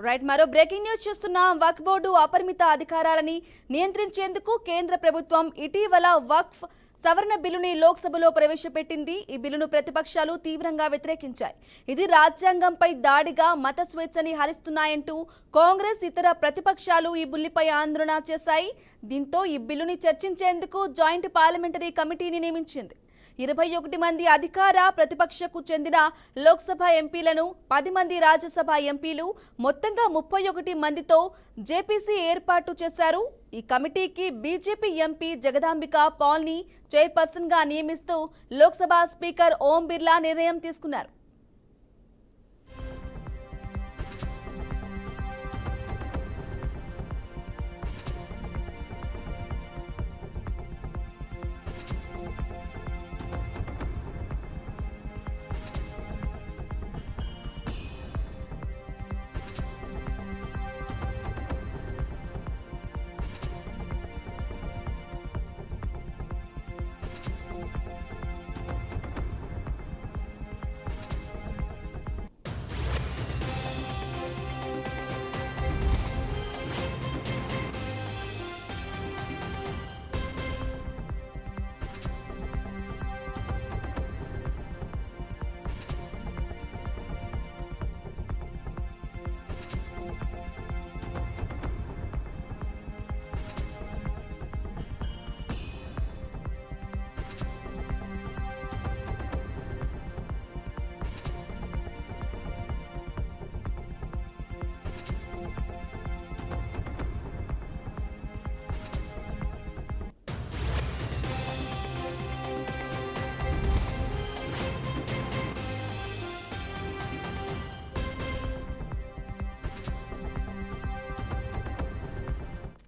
Right మరో breaking news చూస్తున్నాం. వక్ఫ్ board అపరిమిత అధికారాలని నియంత్రించేందుకు కేంద్ర ప్రభుత్వం ఇటీవల వక్ఫ్ సవరణ బిల్లుని లోక్సభలో ప్రవేశపెట్టింది. ఈ బిల్లును ప్రతిపక్షాలు తీవ్రంగా వ్యతిరేకించాయి. ఇది రాజ్యాంగంపై దాడిగా, మత స్వేచ్ఛని హరిస్తున్నాయంటూ కాంగ్రెస్ ఇతర ప్రతిపక్షాలు ఈ బిల్లుపై ఆందోళన చేశాయి. దీంతో ఈ బిల్లుని చర్చించేందుకు జాయింట్ పార్లమెంటరీ కమిటీని నియమించింది. 21 మంది అధికార ప్రతిపక్షకు చెందిన లోక్సభ ఎంపీలను 10 మంది రాజ్యసభ ఎంపీలు మొత్తంగా 31 మందితో జేపీసీ ఏర్పాటు చేశారు. ఈ కమిటీకి బీజేపీ ఎంపీ జగదాంబిక పాల్ని చైర్పర్సన్ గా నియమిస్తూ లోక్సభ స్పీకర్ ఓం బిర్లా నిర్ణయం తీసుకున్నారు.